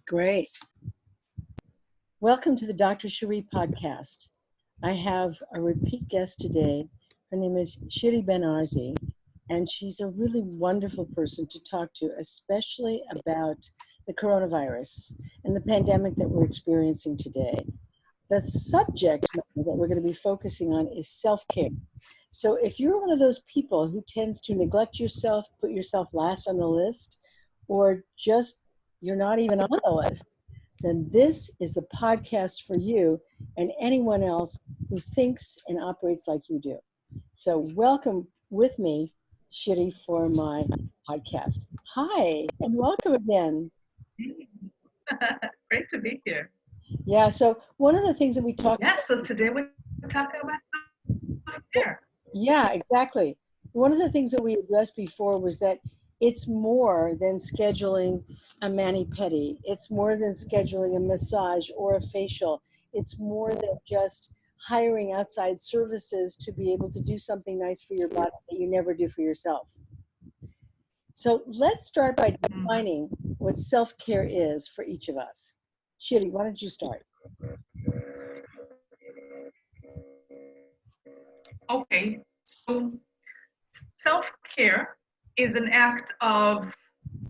Great. Welcome to the Dr. Shiri podcast. I have a repeat guest today. Her name is Shiri Ben-Arzi, and she's a really wonderful person to talk to, especially about the coronavirus and the pandemic that we're experiencing today. The subject matter that we're going to be focusing on is self-care. So if you're one of those people who tends to neglect yourself, put yourself last on the list, or just you're not even on the list, then this is the podcast for you and anyone else who thinks and operates like you do. So welcome with me, Shiri, for my podcast. Hi, and welcome again. Great to be here. Yeah, so one of the things that we talked about... so today we're talking about self-care. Yeah, exactly. One of the things that we addressed before was that it's more than scheduling a mani-pedi. It's more than scheduling a massage or a facial. It's more than just hiring outside services to be able to do something nice for your body that you never do for yourself. So let's start by defining what self-care is for each of us. Shiri, why don't you start? Okay, so self-care is an act of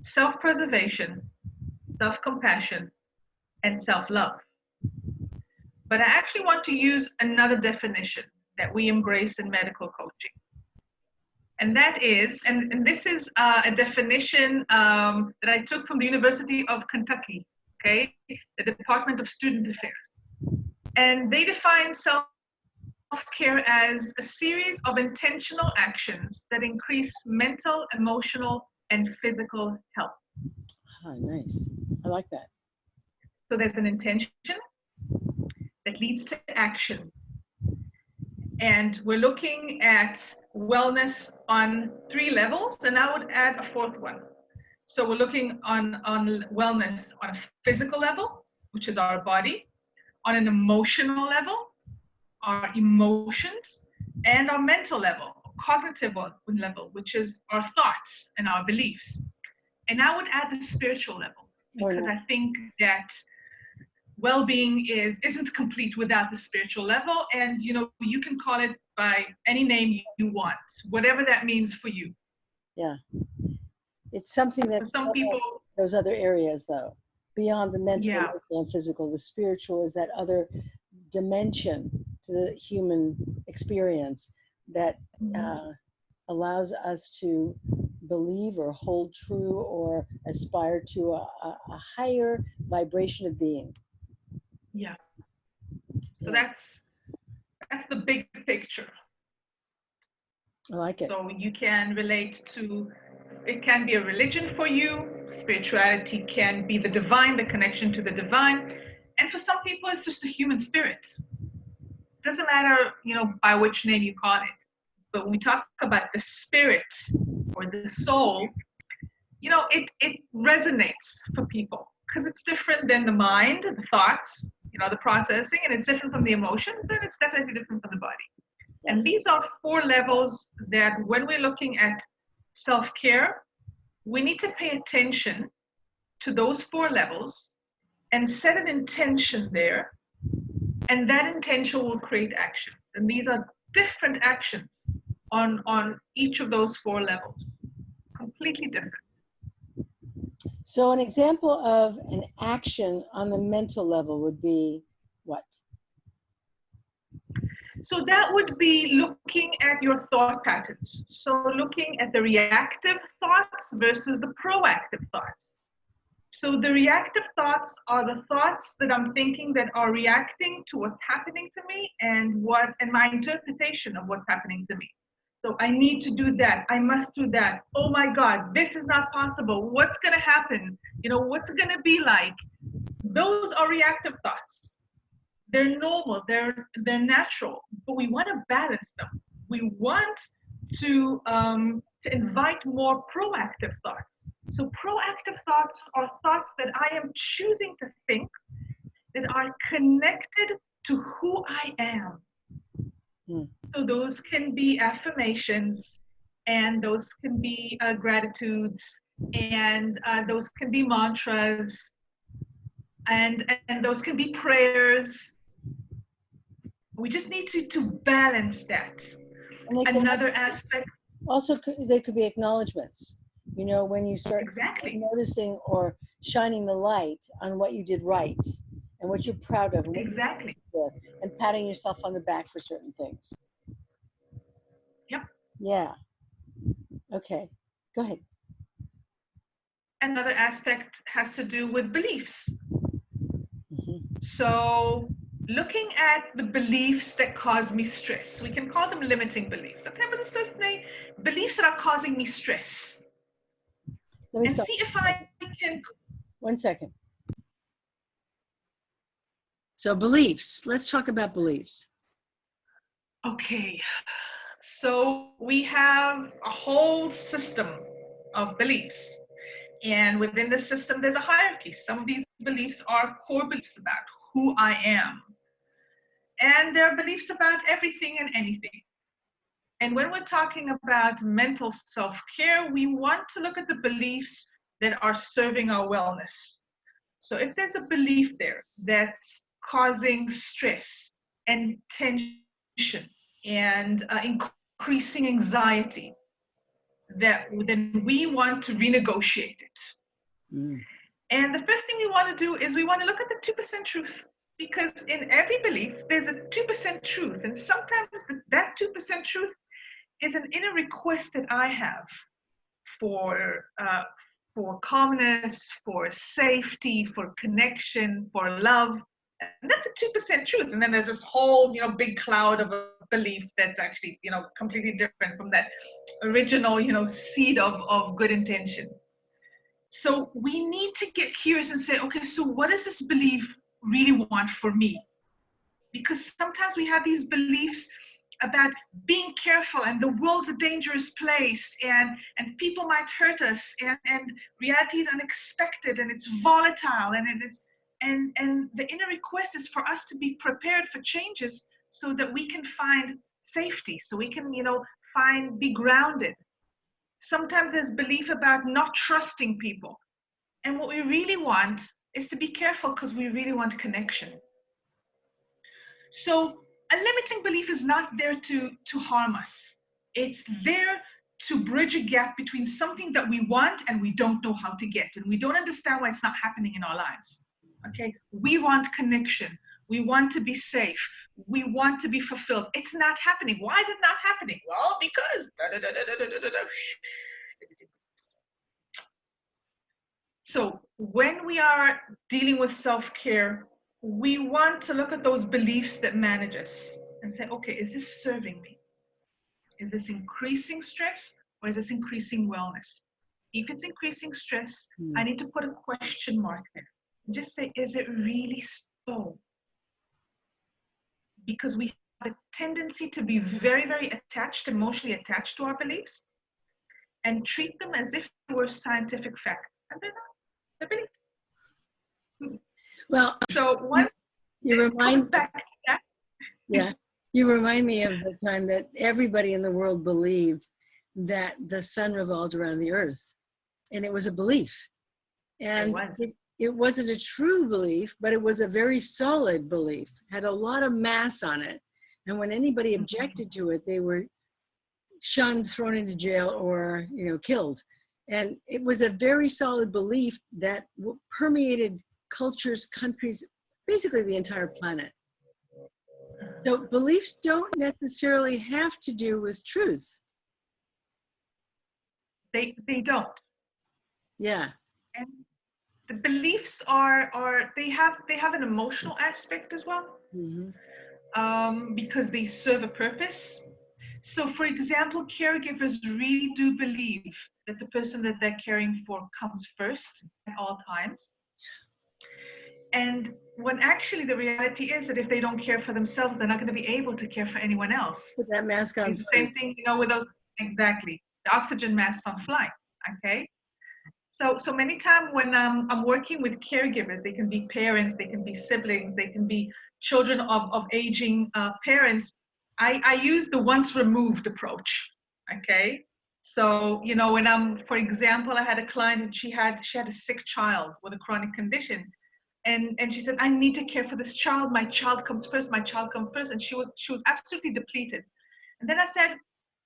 self-preservation, self-compassion, and self-love. But I actually want to use another definition that we embrace in medical coaching. And that is, and this is a definition that I took from the University of Kentucky, okay, the Department of Student Affairs. And they define self-care as a series of intentional actions that increase mental, emotional, and physical health. Ah, nice. I like that. So there's an intention that leads to action. And we're looking at wellness on 3 levels, and I would add a 4th one. So we're looking on wellness on a physical level, which is our body, on an emotional level, our emotions, and our mental level, cognitive level, which is our thoughts and our beliefs. And I would add the spiritual level, because I think that well-being isn't complete without the spiritual level, and you can call it by any name you want, whatever that means for you. Yeah, it's something that for some people, those other areas, though, beyond the mental, yeah, emotional, and physical, the spiritual is that other dimension to the human experience that allows us to believe or hold true or aspire to a higher vibration of being. Yeah. So that's the big picture. I like it. So you can relate to, it can be a religion for you. Spirituality can be the divine, the connection to the divine. And for some people, it's just a human spirit. It doesn't matter, by which name you call it. But when we talk about the spirit or the soul, it resonates for people because it's different than the mind, the thoughts, the processing, and it's different from the emotions, and it's definitely different from the body. And these are 4 levels that when we're looking at self-care, we need to pay attention to those 4 levels and set an intention there. And that intention will create action. And these are different actions on each of those 4 levels, completely different. So an example of an action on the mental level would be what? So that would be looking at your thought patterns. So looking at the reactive thoughts versus the proactive thoughts. So the reactive thoughts are the thoughts that I'm thinking that are reacting to what's happening to me and my interpretation of what's happening to me. So I need to do that. I must do that. Oh my God, this is not possible. What's going to happen? What's it going to be like? Those are reactive thoughts. They're normal, they're natural, but we want to balance them. We want to invite more proactive thoughts. So proactive thoughts are thoughts that I am choosing to think that are connected to who I am. So those can be affirmations, and those can be gratitudes, and those can be mantras. and those can be prayers. We just need to balance that. And they Another can aspect, also, they could be acknowledgments. You know, when you start exactly, noticing or shining the light on what you did right and what you're proud of and what exactly. you're with, and patting yourself on the back for certain things. Yep. Yeah. Okay. Go ahead. Another aspect has to do with beliefs. Hmm. So looking at the beliefs that cause me stress, we can call them limiting beliefs. Okay, but this is the beliefs that are causing me stress. Let me And stop. see if I can. 1 second. So beliefs. Let's talk about beliefs. Okay, so we have a whole system of beliefs. And within the system, there's a hierarchy. Some of these beliefs are core beliefs about who I am. And they're beliefs about everything and anything. And when we're talking about mental self-care, we want to look at the beliefs that are serving our wellness. So if there's a belief there that's causing stress and tension and increasing anxiety, then we want to renegotiate it. Mm. And the first thing we want to do is we want to look at the 2% truth, because in every belief, there's a 2% truth. And sometimes that 2% truth is an inner request that I have for calmness, for safety, for connection, for love. And that's a 2% truth. And then there's this whole, big cloud of a belief that's actually, completely different from that original, seed of good intention. So we need to get curious and say, okay, so what does this belief really want for me? Because sometimes we have these beliefs about being careful and the world's a dangerous place and people might hurt us and reality is unexpected and it's volatile and the inner request is for us to be prepared for changes so that we can find safety, so we can be grounded. Sometimes there's belief about not trusting people, and what we really want is to be careful because we really want connection. So a limiting belief is not there to harm us. It's there to bridge a gap between something that we want and we don't know how to get, and we don't understand why it's not happening in our lives. Okay, we want connection. We want to be safe. We want to be fulfilled. It's not happening. Why is it not happening? Well, because. So when we are dealing with self-care, we want to look at those beliefs that manage us and say, okay, is this serving me? Is this increasing stress or is this increasing wellness? If it's increasing stress, I need to put a question mark there. And just say, is it really so? Because we have a tendency to be very, very attached, emotionally attached to our beliefs and treat them as if they were scientific facts. And they're not, they're beliefs. Well, So once it comes back to that. Yeah, you remind me of the time that everybody in the world believed that the sun revolved around the earth, and it was a belief. And it wasn't a true belief, but it was a very solid belief, had a lot of mass on it. And when anybody objected to it, they were shunned, thrown into jail, or killed. And it was a very solid belief that permeated cultures, countries, basically the entire planet. So beliefs don't necessarily have to do with truth. They don't. Yeah. And the beliefs are they have an emotional aspect as well. Because they serve a purpose. So for example, caregivers really do believe that the person that they're caring for comes first at all times. And when actually the reality is that if they don't care for themselves, they're not going to be able to care for anyone else. Put that mask on. It's the same thing, with those, exactly, the oxygen masks on flight, okay? So many times when I'm working with caregivers, they can be parents, they can be siblings, they can be children of aging parents, I use the once removed approach, okay? So, when for example, I had a client and she had a sick child with a chronic condition. and she said, I need to care for this child. My child comes first. My child comes first. And she was absolutely depleted. And then I said,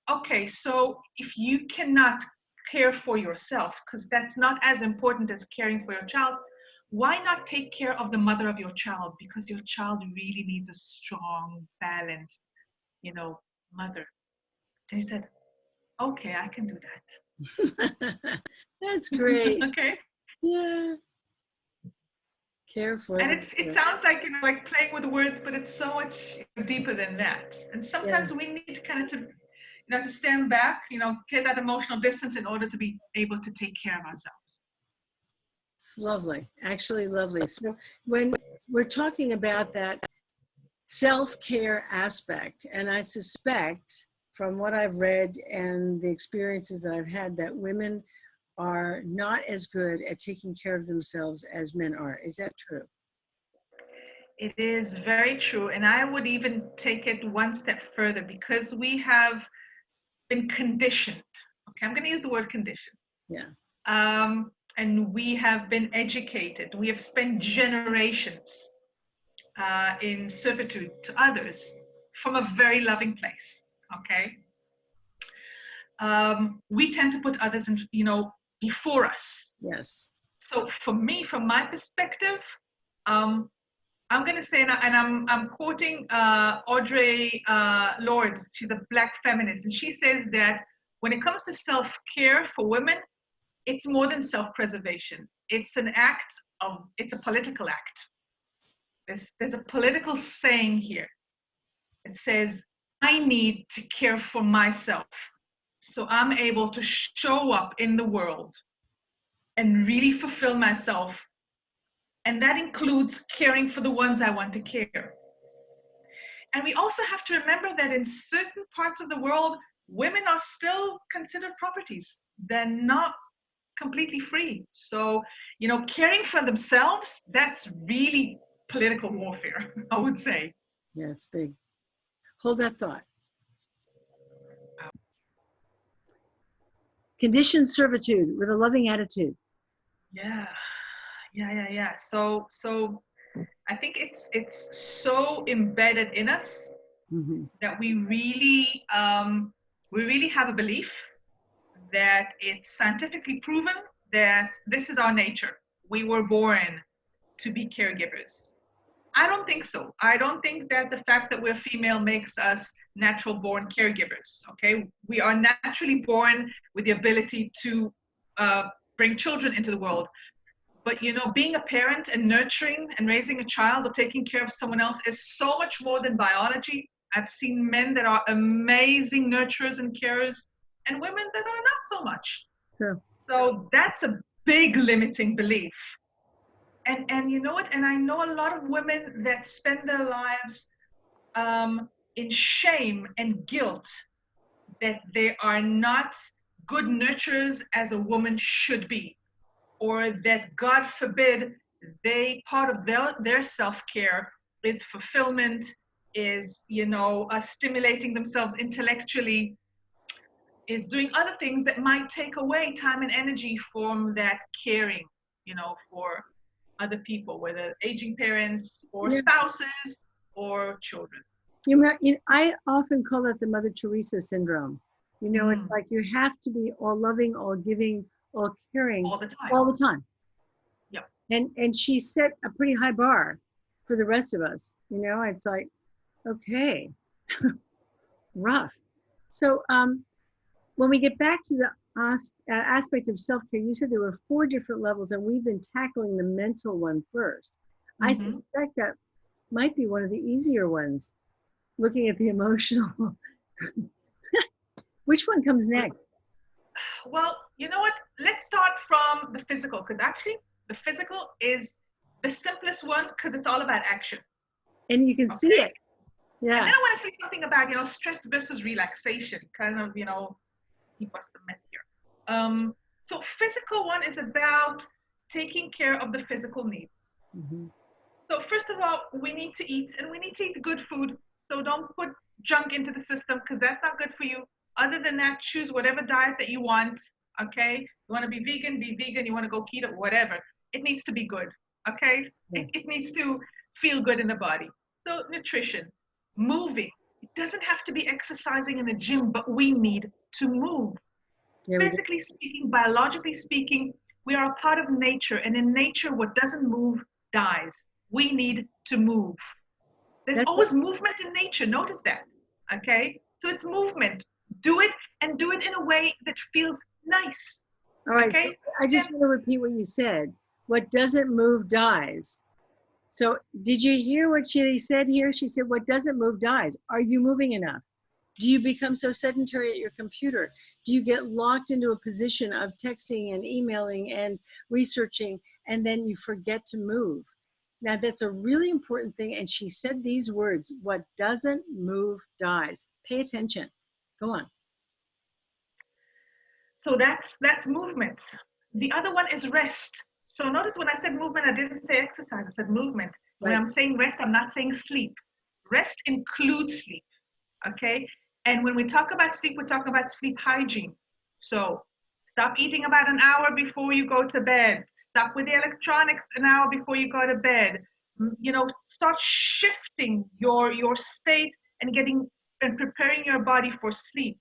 okay, so if you cannot care for yourself, because that's not as important as caring for your child, why not take care of the mother of your child? Because your child really needs a strong, balanced, mother. And he said, okay, I can do that. That's great. Okay. Yeah. Care for And them. it sounds like, like playing with words, but it's so much deeper than that. And sometimes we need kind of to stand back, get that emotional distance in order to be able to take care of ourselves. It's lovely, actually lovely. So when we're talking about that self-care aspect, and I suspect from what I've read and the experiences that I've had that women are not as good at taking care of themselves as men are. Is that true? It is very true. And I would even take it one step further because we have been conditioned. Okay, I'm going to use the word conditioned. Yeah. And we have been educated. We have spent generations in servitude to others from a very loving place. Okay. We tend to put others in, before us. Yes. So for me, from my perspective, I'm going to say, and I'm quoting Audre Lorde. She's a Black feminist, and she says that when it comes to self-care for women, it's more than self-preservation. It's it's a political act. There's a political saying here. It says, I need to care for myself so I'm able to show up in the world and really fulfill myself. And that includes caring for the ones I want to care. And we also have to remember that in certain parts of the world, women are still considered properties. They're not completely free. So, caring for themselves, that's really political warfare, I would say. Yeah, it's big. Hold that thought. Conditioned servitude with a loving attitude. Yeah. So I think it's so embedded in us that we really have a belief that it's scientifically proven that this is our nature. We were born to be caregivers. I don't think so. I don't think that the fact that we're female makes us natural born caregivers. Okay, we are naturally born with the ability to bring children into the world. But being a parent and nurturing and raising a child or taking care of someone else is so much more than biology. I've seen men that are amazing nurturers and carers and women that are not so much. Sure. So that's a big limiting belief. And you know what? And I know a lot of women that spend their lives in shame and guilt that they are not good nurturers as a woman should be. Or that, God forbid, part of their self-care is fulfillment, is stimulating themselves intellectually, is doing other things that might take away time and energy from that caring, for other people, whether aging parents or spouses or children. I often call it the Mother Teresa syndrome. It's like you have to be all loving, all giving, all caring all the time. All the time. Yep. And she set a pretty high bar for the rest of us. It's like, okay, rough. So when we get back to the aspect of self-care, you said there were 4 different levels, and we've been tackling the mental one first. I suspect that might be one of the easier ones, looking at the emotional. Which one comes next? Well, you know what? Let's start from the physical, because actually the physical is the simplest one because it's all about action. And you can see it. Yeah. And then I want to say something about, stress versus relaxation, kind of, keep us the myth here. So physical one is about taking care of the physical needs. So first of all, we need to eat, and we need to eat good food. So don't put junk into the system because that's not good for you. Other than that, choose whatever diet that you want, okay? You want to be vegan, be vegan. You want to go keto, whatever. It needs to be good. okay? Yeah. It needs to feel good in the body. So nutrition, moving. It doesn't have to be exercising in the gym, but we need to move. Yeah, we do. Physically speaking, biologically speaking, we are a part of nature, and in nature, what doesn't move dies. We need to move. There's That's always movement in nature. Notice that. Okay? So it's movement. Do it and do it in a way that feels nice. all right. Okay? I just And want to repeat what you said. What doesn't move dies. So did you hear what she said here? She said, what doesn't move dies. Are you moving enough? Do you become so sedentary at your computer? Do you get locked into a position of texting and emailing and researching, and then you forget to move? Now, that's a really important thing. And she said these words, what doesn't move dies. Pay attention. Go on. so that's movement. The other one is rest. So notice when I said movement, I didn't say exercise, I said movement. When Right. I'm saying rest, I'm not saying sleep. Rest includes sleep. Okay? And when we talk about sleep, we're talking about sleep hygiene. So stop eating about an hour before you go to bed. Stop with the electronics an hour before you go to bed. You know, start shifting your state and getting and preparing your body for sleep.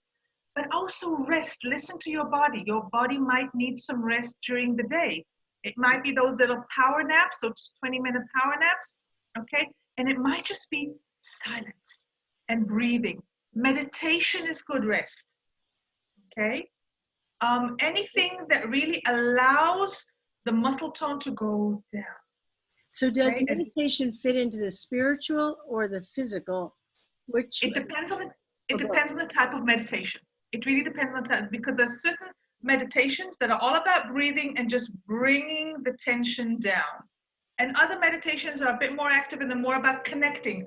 But also rest. Listen to your body. Your body might need some rest during the day. It might be those little power naps, those 20-minute power naps, okay? And it might just be silence and breathing. Meditation is good rest, okay? Anything that really allows the muscle tone to go down. So does Okay? meditation fit into the spiritual or the physical? Which It depends on the or it both? depends on the type of meditation. It really depends on the type, because there's certain meditations that are all about breathing and just bringing the tension down. And other meditations are a bit more active and they're more about connecting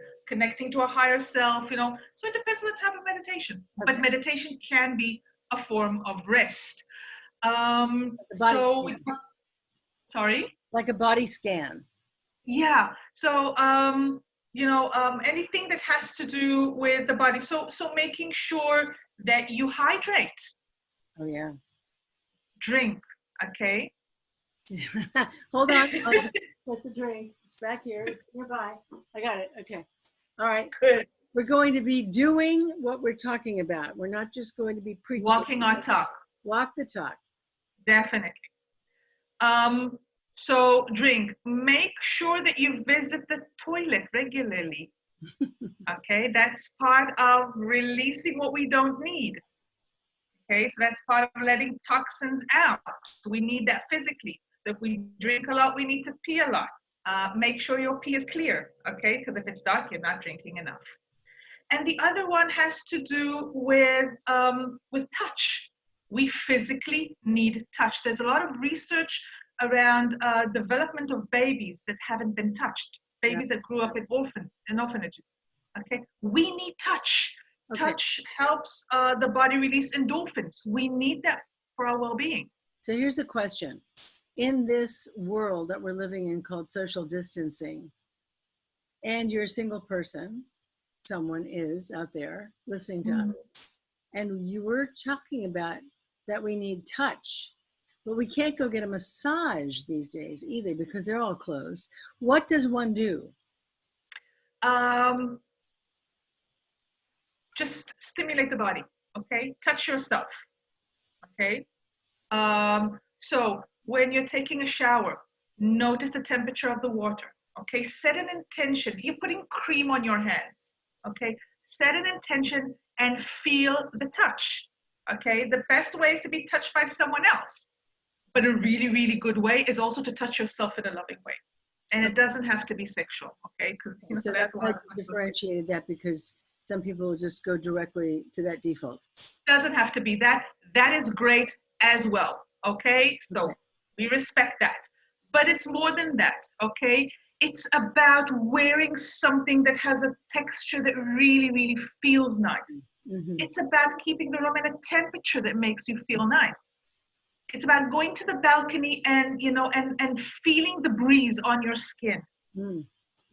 to a higher self, you know. So it depends on the type of meditation. Okay. But meditation can be a form of rest. The body So scan. sorry. Like a body scan. Yeah. So anything that has to do with the body. So making sure that you hydrate, Oh yeah. drink, okay? Hold on. Get the drink. It's back here. It's nearby. I got it. Okay. All right. Good. We're going to be doing what we're talking about. We're not just going to be preaching. Walking our talk, Walk the talk. definitely. So drink. Make sure that you visit the toilet regularly. Okay, that's part of releasing what we don't need. Okay, so that's part of letting toxins out. We need that physically. So if we drink a lot, we need to pee a lot. Make sure your pee is clear, okay? Because if it's dark, you're not drinking enough. And the other one has to do with touch. We physically need touch. There's a lot of research around development of babies that haven't been touched, babies that grew up in orphanages. Okay, we need touch. Okay. Touch helps the body release endorphins. We need that for our well-being. So here's the question. In this world that we're living in called social distancing, and you're a single person, someone is out there listening to us, and you were talking about that we need touch, but we can't go get a massage these days either because they're all closed. What does one do? Just stimulate the body, okay? Touch yourself, okay? So when you're taking a shower, notice the temperature of the water, okay? Set an intention. You're putting cream on your hands, okay? Set an intention and feel the touch, okay? The best way is to be touched by someone else, but a really, really good way is also to touch yourself in a loving way. And it doesn't have to be sexual, okay? Because So that's why I differentiated that, because some people will just go directly to that default. Doesn't have to be that. That is great as well, okay? So we respect that. But it's more than that, okay? It's about wearing something that has a texture that really, really feels nice. Mm-hmm. It's about keeping the room at a temperature that makes you feel nice. It's about going to the balcony and, and feeling the breeze on your skin. Mm-hmm.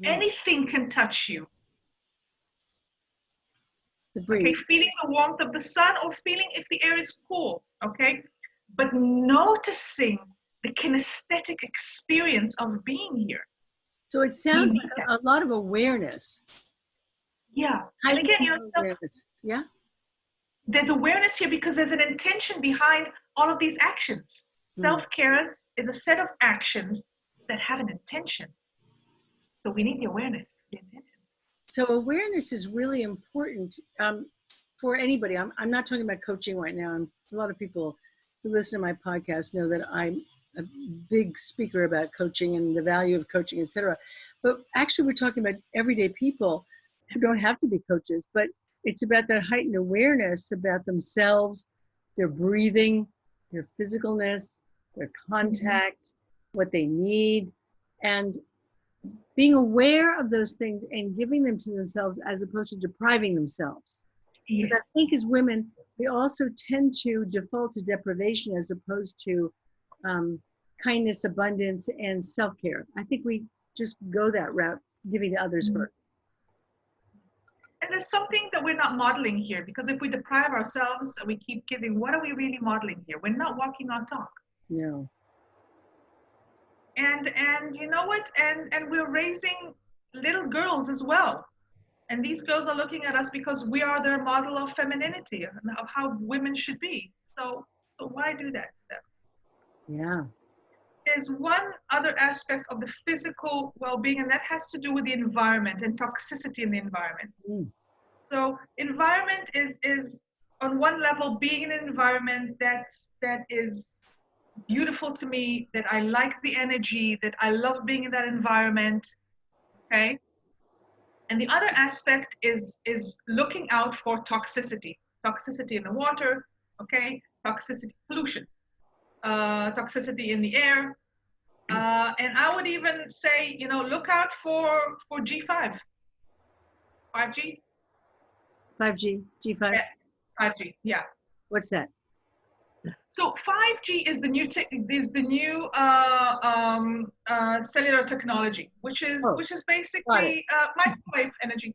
Anything can touch you. The breeze. Okay, feeling the warmth of the sun or feeling if the air is cool, okay? But noticing the kinesthetic experience of being here. So it We sounds need like that. a lot of awareness. Yeah. And Heightened again, awareness. Yeah. there's awareness here because there's an intention behind all of these actions. Mm. Self-care is a set of actions that have an intention. So we need the awareness, the intention. So awareness is really important for anybody. I'm not talking about coaching right now. A lot of people who listen to my podcast know that I'm a big speaker about coaching and the value of coaching, etc. But actually, we're talking about everyday people who don't have to be coaches, but it's about that heightened awareness about themselves, their breathing, their physicalness, their contact, what they need, and being aware of those things and giving them to themselves as opposed to depriving themselves. Yes. Because I think as women, we also tend to default to deprivation as opposed to kindness, abundance, and self-care. I think we just go that route, giving to others first. And there's something that we're not modeling here, because if we deprive ourselves and we keep giving, what are we really modeling here? We're not walking our talk. No. And you know what? And we're raising little girls as well. And these girls are looking at us because we are their model of femininity and of how women should be. So why do that to them? Yeah. There's one other aspect of the physical well-being, and that has to do with the environment and toxicity in the environment. So environment is on one level being in an environment that is beautiful to me, that I like the energy, that I love being in that environment, okay? And the other aspect is looking out for toxicity in the water, okay? Toxicity, pollution, toxicity in the air. And I would even say, look out for G5, 5G. 5G, G5. Yeah, 5G, yeah. What's that? So 5G is the new cellular technology, which is basically microwave energy.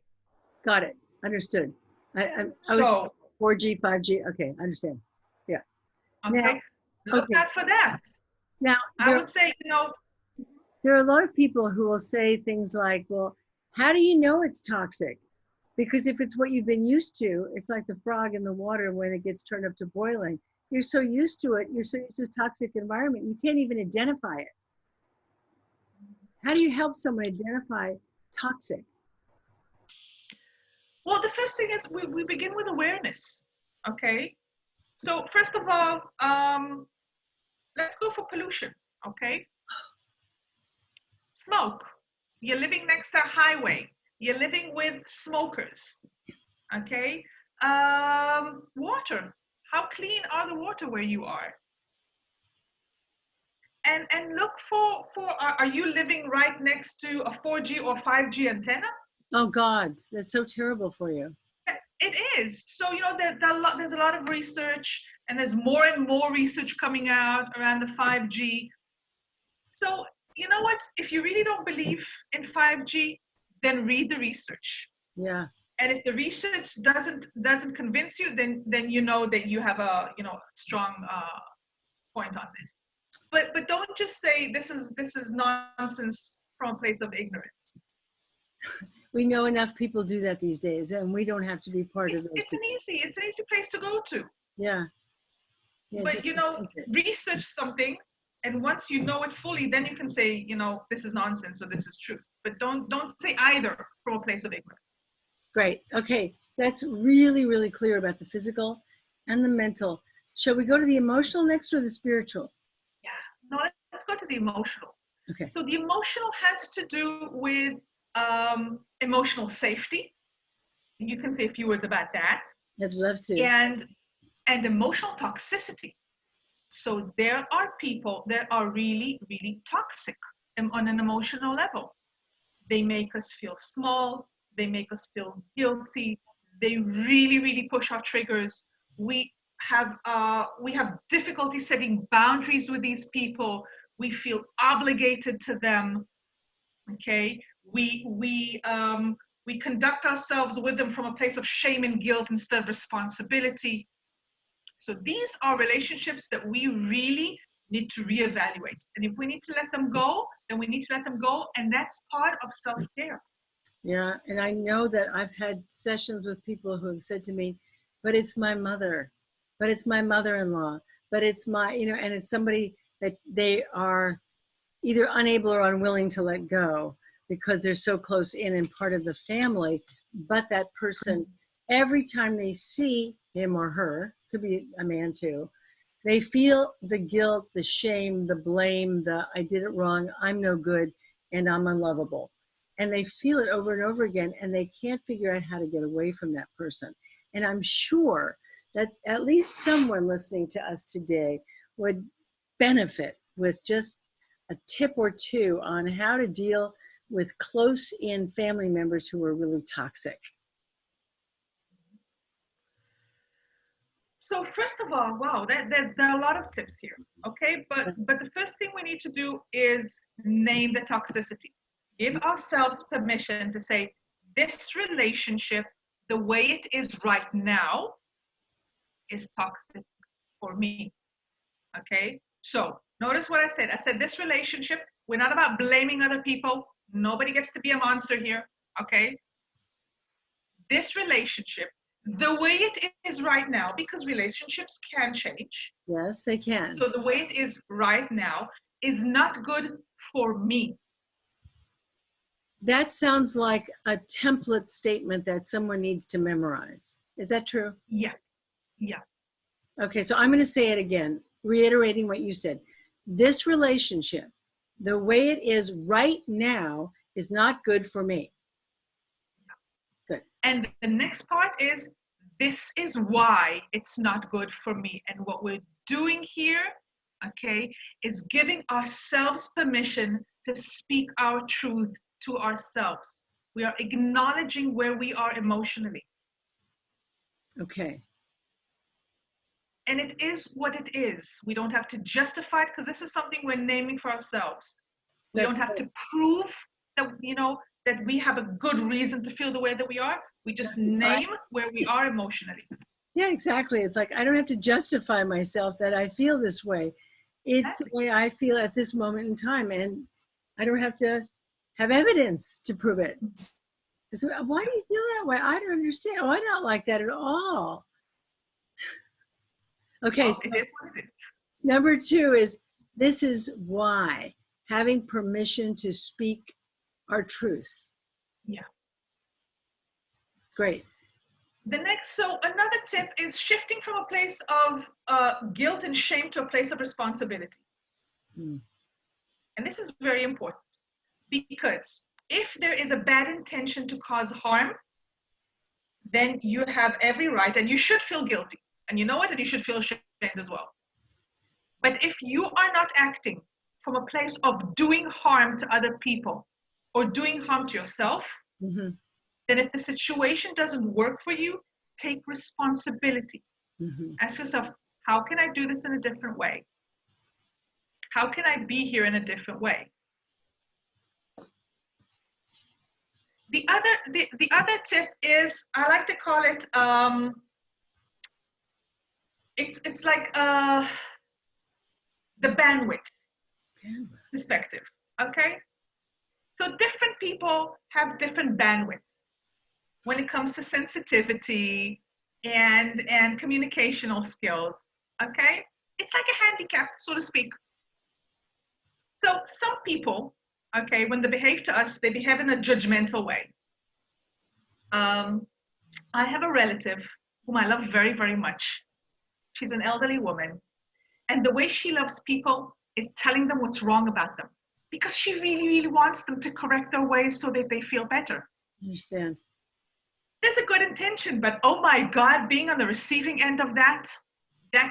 Got it. Understood. I So 4G, 5G. Okay, I understand. Yeah. Okay. Look out for that. Now I would say, there are a lot of people who will say things like, "Well, how do you know it's toxic?" Because if it's what you've been used to, it's like the frog in the water when it gets turned up to boiling. You're so used to it. You're so used to a toxic environment. You can't even identify it. How do you help someone identify toxic? Well, the first thing is we begin with awareness. Okay. So first of all, let's go for pollution. Okay. Smoke. You're living next to a highway. You're living with smokers. Okay. Water. How clean are the water where you are? And look for are you living right next to a 4G or 5G antenna? Oh God, that's so terrible for you. It is. So, there's a lot of research, and there's more and more research coming out around the 5G. So, you know what? If you really don't believe in 5G, then read the research. Yeah. And if the research doesn't convince you, then you know that you have a strong point on this. But don't just say this is nonsense from a place of ignorance. We know enough people do that these days, and we don't have to be part of it. It's an easy place to go to. Yeah. But research something, and once you know it fully, then you can say, this is nonsense or this is true. But don't say either from a place of ignorance. Great. Okay, that's really, really clear about the physical and the mental. Shall we go to the emotional next or the spiritual? Yeah. No, let's go to the emotional. Okay. So the emotional has to do with emotional safety. You can say a few words about that. I'd love to. And emotional toxicity. So there are people that are really, really toxic on an emotional level. They make us feel small. They make us feel guilty. They really, really push our triggers. We have difficulty setting boundaries with these people. We feel obligated to them. Okay, we conduct ourselves with them from a place of shame and guilt instead of responsibility. So these are relationships that we really need to reevaluate. And if we need to let them go, then we need to let them go. And that's part of self-care. Yeah, and I know that I've had sessions with people who have said to me, but it's my mother, but it's my mother-in-law, but it's my, and it's somebody that they are either unable or unwilling to let go because they're so close in and part of the family. But that person, every time they see him or her, could be a man too, they feel the guilt, the shame, the blame, the I did it wrong, I'm no good, and I'm unlovable. And they feel it over and over again, and they can't figure out how to get away from that person. And I'm sure that at least someone listening to us today would benefit with just a tip or two on how to deal with close-in family members who are really toxic. So first of all, wow, there are a lot of tips here, okay? But the first thing we need to do is name the toxicity. Give ourselves permission to say, this relationship, the way it is right now, is toxic for me, okay? So notice what I said. I said this relationship, we're not about blaming other people. Nobody gets to be a monster here, okay? This relationship, the way it is right now, because relationships can change. Yes, they can. So the way it is right now is not good for me. That sounds like a template statement that someone needs to memorize. Is that true? Yeah, yeah. Okay, so I'm going to say it again, reiterating what you said. This relationship, the way it is right now, is not good for me. Good. And the next part is, this is why it's not good for me. And what we're doing here, okay, is giving ourselves permission to speak our truth to ourselves. We are acknowledging where we are emotionally. Okay. And it is what it is. We don't have to justify it, because this is something we're naming for ourselves. We don't have to prove that, that we have a good reason to feel the way that we are. We just name where we are emotionally. Yeah, exactly. It's like, I don't have to justify myself that I feel this way. It's Exactly. the way I feel at this moment in time. And I don't have to have evidence to prove it. So why do you feel that way? I don't understand. Oh, I'm not like that at all. Okay, so It is what it is. number 2 is, this is why, having permission to speak our truth. Yeah. Great. The next, so another tip is shifting from a place of guilt and shame to a place of responsibility. And this is very important, because if there is a bad intention to cause harm, then you have every right, and you should feel guilty. And you know what? And you should feel ashamed as well. But if you are not acting from a place of doing harm to other people or doing harm to yourself, then if the situation doesn't work for you, take responsibility. Ask yourself, how can I do this in a different way? How can I be here in a different way? The other tip is, I like to call it, it's like the bandwidth perspective, okay? So different people have different bandwidths when it comes to sensitivity and communicational skills, okay? It's like a handicap, so to speak. So some people, okay, when they behave to us, they behave in a judgmental way. I have a relative whom I love very, very much. She's an elderly woman. And the way she loves people is telling them what's wrong about them, because she really, really wants them to correct their ways so that they feel better. I understand. There's a good intention, but oh my God, being on the receiving end of that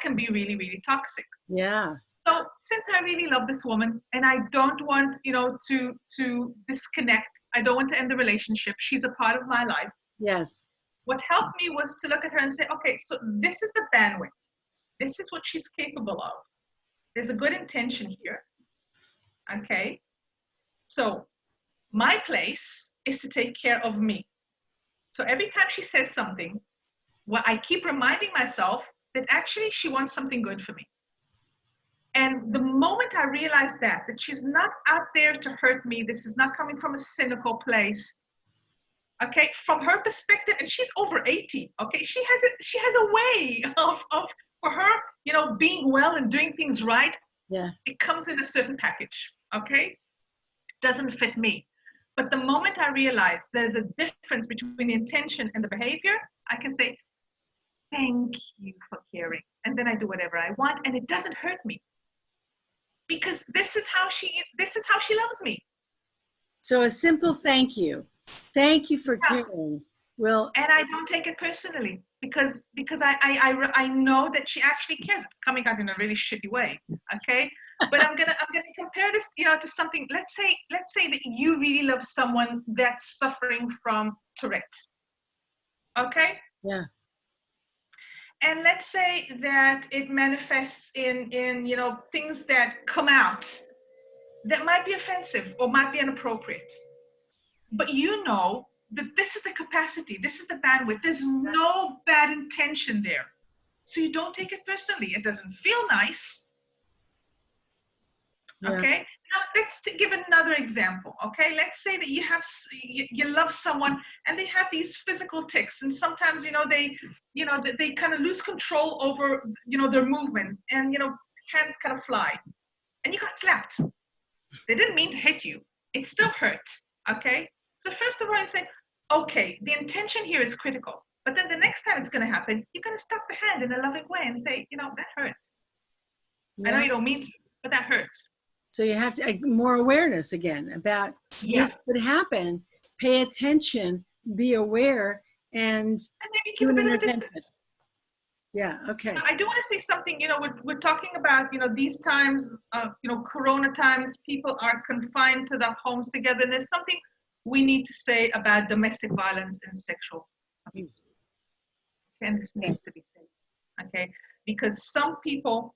can be really, really toxic. Yeah. So since I really love this woman and I don't want, to disconnect, I don't want to end the relationship. She's a part of my life. Yes. What helped me was to look at her and say, okay, so this is the bandwidth. This is what she's capable of. There's a good intention here. Okay. So my place is to take care of me. So every time she says something, I keep reminding myself that actually she wants something good for me. And the moment I realized that she's not out there to hurt me, this is not coming from a cynical place. Okay, from her perspective, and she's over 80. Okay, she has a way of for her, you know, being well and doing things right. Yeah. It comes in a certain package. Okay, doesn't fit me. But the moment I realize there's a difference between the intention and the behavior, I can say, thank you for caring. And then I do whatever I want, and it doesn't hurt me. Because this is how she loves me. So a simple thank you. Thank you for caring. Well, and I don't take it personally because I know that she actually cares. It's coming out in a really shitty way. Okay. But I'm gonna compare this, you know, to something. Let's say that you really love someone that's suffering from Tourette. Okay? Yeah. And let's say that it manifests in you know, things that come out that might be offensive or might be inappropriate. But you know that this is the capacity, this is the bandwidth, there's no bad intention there. So you don't take it personally. It doesn't feel nice. Yeah. Okay, now let's give another example. Okay, let's say that you love someone and they have these physical tics, and sometimes, you know, they kind of lose control over, you know, their movement, and, you know, hands kind of fly, and you got slapped. They didn't mean to hit you. It still hurt. Okay, so first of all, I say, okay, the intention here is critical, but then the next time it's going to happen, you're going to stop the hand in a loving way and say, you know, that hurts. Yeah. I know you don't mean to, but that hurts. So you have to more awareness again about this could happen. Pay attention, be aware, and maybe keep a bit of distance. Yeah. Okay. I do want to say something. You know, we're talking about, you know, these times, you know, Corona times. People are confined to their homes together. And there's something we need to say about domestic violence and sexual abuse. And this needs to be said. Okay, because some people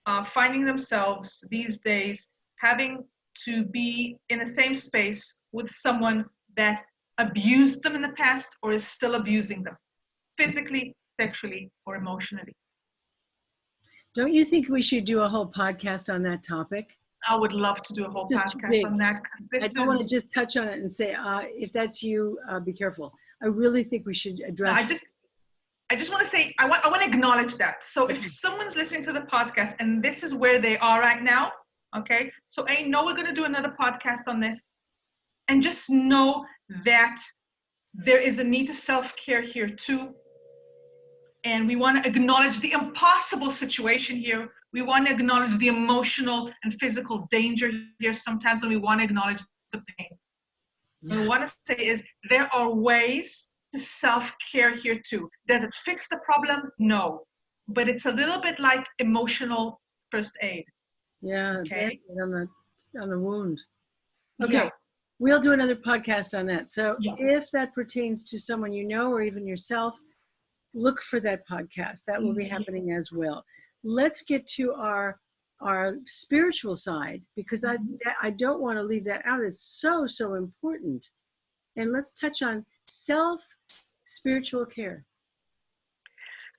are finding themselves these days having to be in the same space with someone that abused them in the past or is still abusing them, physically, sexually, or emotionally. Don't you think we should do a whole podcast on that topic? I would love to do a whole podcast on that. I don't want to just touch on it and say, if that's you, be careful. I really think we should address. I just want to say, I want to acknowledge that. So if someone's listening to the podcast and this is where they are right now, okay, so I know we're going to do another podcast on this, and just know that there is a need to self-care here too. And we want to acknowledge the impossible situation here. We want to acknowledge the emotional and physical danger here sometimes, and we want to acknowledge the pain. Yeah. What I want to say is there are ways to self-care here too. Does it fix the problem? No. But it's a little bit like emotional first aid. Yeah, okay. On the wound. Okay. Yeah. We'll do another podcast on that. So if that pertains to someone you know or even yourself, look for that podcast. That will be happening as well. Let's get to our spiritual side, because I don't want to leave that out. It's so important. And let's touch on spiritual care.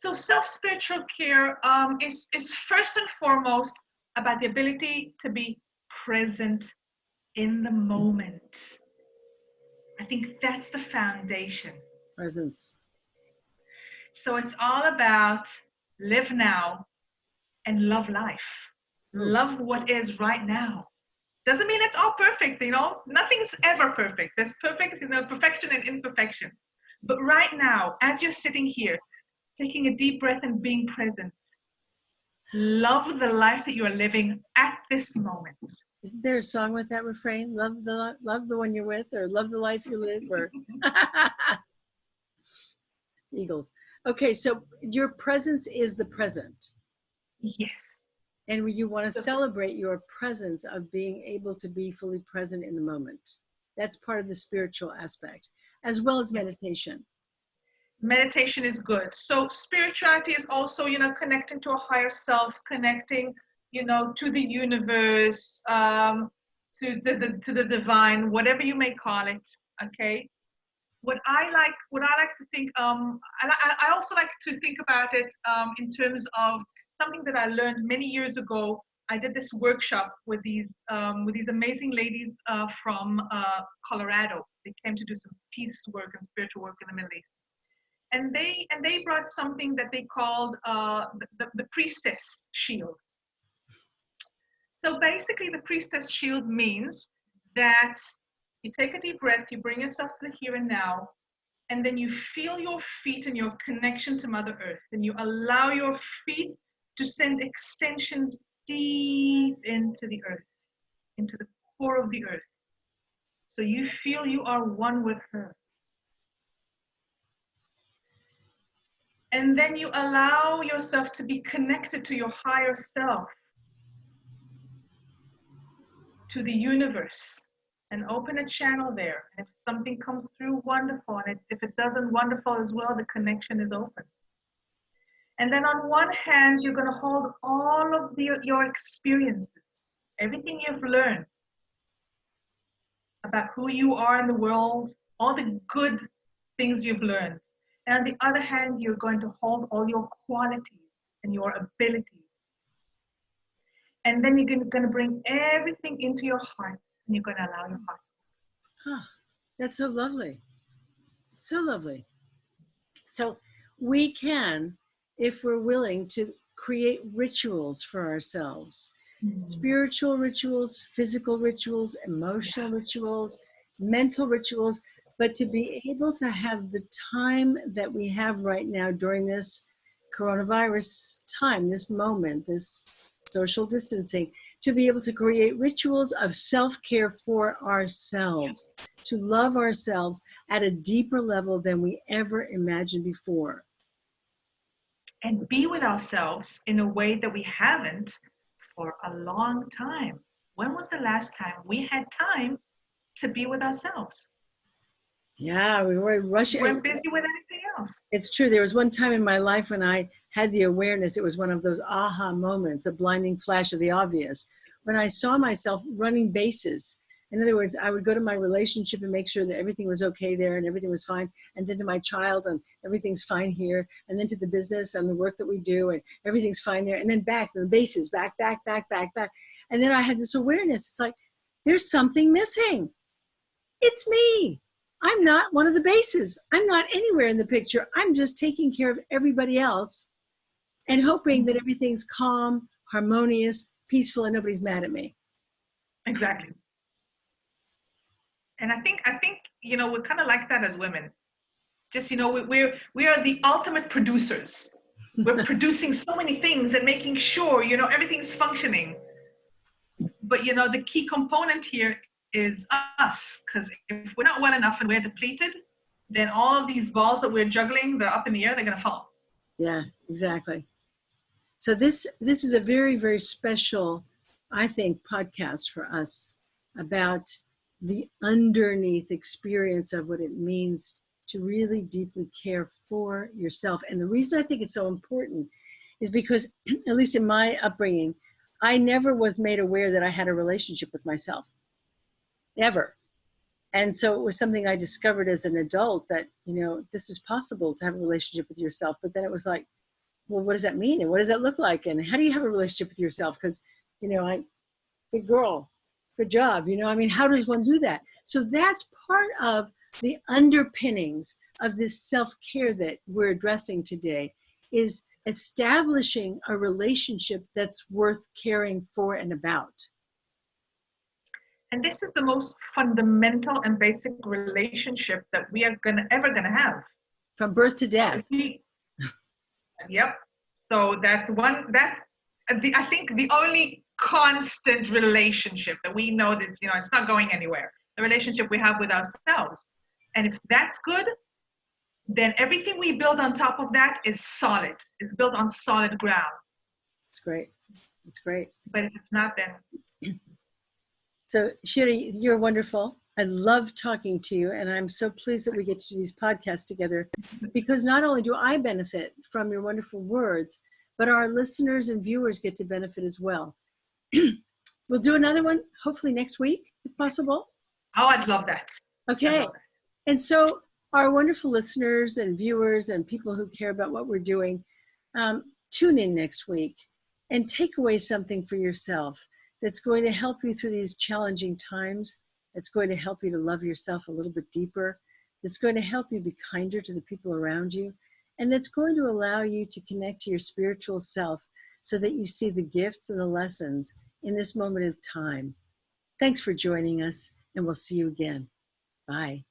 So spiritual care is first and foremost about the ability to be present in the moment. I think that's the foundation. Presence. So it's all about live now and love life. Love what is right now. Doesn't mean it's all perfect, you know. Nothing's ever perfect. There's perfect, you know, perfection and imperfection. But right now, as you're sitting here, taking a deep breath and being present, love the life that you are living at this moment. Isn't there a song with that refrain? Love the one you're with, or love the life you live, or Eagles. Okay, so your presence is the present. Yes. And you want to celebrate your presence of being able to be fully present in the moment. That's part of the spiritual aspect, as well as meditation. Meditation is good. So spirituality is also, you know, connecting to a higher self, connecting, you know, to the universe, to the divine, whatever you may call it. Okay. What I like to think, I also like to think about it in terms of something that I learned many years ago I did this workshop with these amazing ladies from Colorado. They came to do some peace work and spiritual work in the Middle East, and they brought something that they called the priestess shield. So basically, the priestess shield means that you take a deep breath, you bring yourself to the here and now, and then you feel your feet and your connection to Mother Earth, and you allow your feet to send extensions deep into the earth, into the core of the earth. So you feel you are one with her. And then you allow yourself to be connected to your higher self, to the universe, and open a channel there. And if something comes through, wonderful. And if it doesn't, wonderful as well, the connection is open. And then on one hand, you're going to hold all of your experiences, everything you've learned about who you are in the world, all the good things you've learned. And on the other hand, you're going to hold all your qualities and your abilities. And then you're going to bring everything into your heart, and you're going to allow your heart. Huh, that's so lovely. So lovely. So we can, if we're willing to create rituals for ourselves, spiritual rituals, physical rituals, emotional rituals, mental rituals, but to be able to have the time that we have right now during this coronavirus time, this moment, this social distancing, to be able to create rituals of self-care for ourselves, to love ourselves at a deeper level than we ever imagined before. And be with ourselves in a way that we haven't for a long time. When was the last time we had time to be with ourselves? Yeah, we were rushing. We're busy with anything else. It's true. There was one time in my life when I had the awareness. It was one of those aha moments, a blinding flash of the obvious, when I saw myself running bases. In other words, I would go to my relationship and make sure that everything was okay there and everything was fine. And then to my child and everything's fine here. And then to the business and the work that we do and everything's fine there. And then back to the bases, back. And then I had this awareness. It's like, there's something missing. It's me. I'm not one of the bases. I'm not anywhere in the picture. I'm just taking care of everybody else and hoping that everything's calm, harmonious, peaceful, and nobody's mad at me. Exactly. And I think we're kind of like that as women. Just we are the ultimate producers. We're producing so many things and making sure everything's functioning. But the key component here is us, because if we're not well enough and we're depleted, then all of these balls that we're juggling, they're up in the air, they're gonna fall. Yeah, exactly. So this is a very, very special, I think, podcast for us about the underneath experience of what it means to really deeply care for yourself. And the reason I think it's so important is because, at least in my upbringing, I never was made aware that I had a relationship with myself. Never. And so it was something I discovered as an adult that, this is possible to have a relationship with yourself. But then it was like, well, what does that mean? And what does that look like? And how do you have a relationship with yourself? Because, good girl, good job. How does one do that? So that's part of the underpinnings of this self-care that we're addressing today, is establishing a relationship that's worth caring for and about. And this is the most fundamental and basic relationship that we are ever gonna have. From birth to death. Yep. So I think the only constant relationship that we know that it's not going anywhere. The relationship we have with ourselves. And if that's good, then everything we build on top of that is solid. Is built on solid ground. It's great. It's great. But if it's not, then. So Shiri, you're wonderful. I love talking to you, and I'm so pleased that we get to do these podcasts together, because not only do I benefit from your wonderful words, but our listeners and viewers get to benefit as well. We'll do another one, hopefully next week, if possible. Oh, I'd love that. Okay. Love that. And so our wonderful listeners and viewers and people who care about what we're doing, tune in next week. and take away something for yourself that's going to help you through these challenging times, that's going to help you to love yourself a little bit deeper, that's going to help you be kinder to the people around you, and that's going to allow you to connect to your spiritual self so that you see the gifts and the lessons in this moment of time. Thanks for joining us, and we'll see you again. Bye.